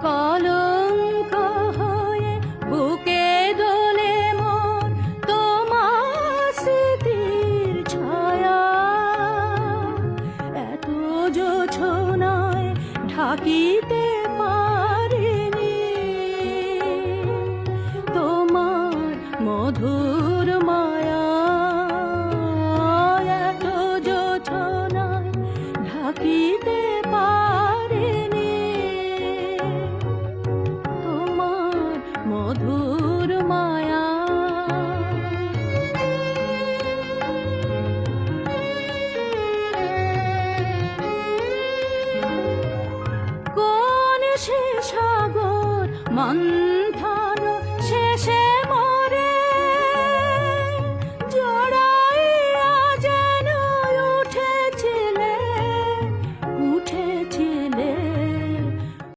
কলঙ্ক হয়ে বুকে দোলে মন তোমার স্মৃতির ছায়া। এত জোছনায় ঢাকিতে পারিনি তোমার মধুর মায়া। এত জোছনায় ঢাকিতে পারিনি তোমার মধুর মায়া। কোন সে সাগর মন্থন শেষে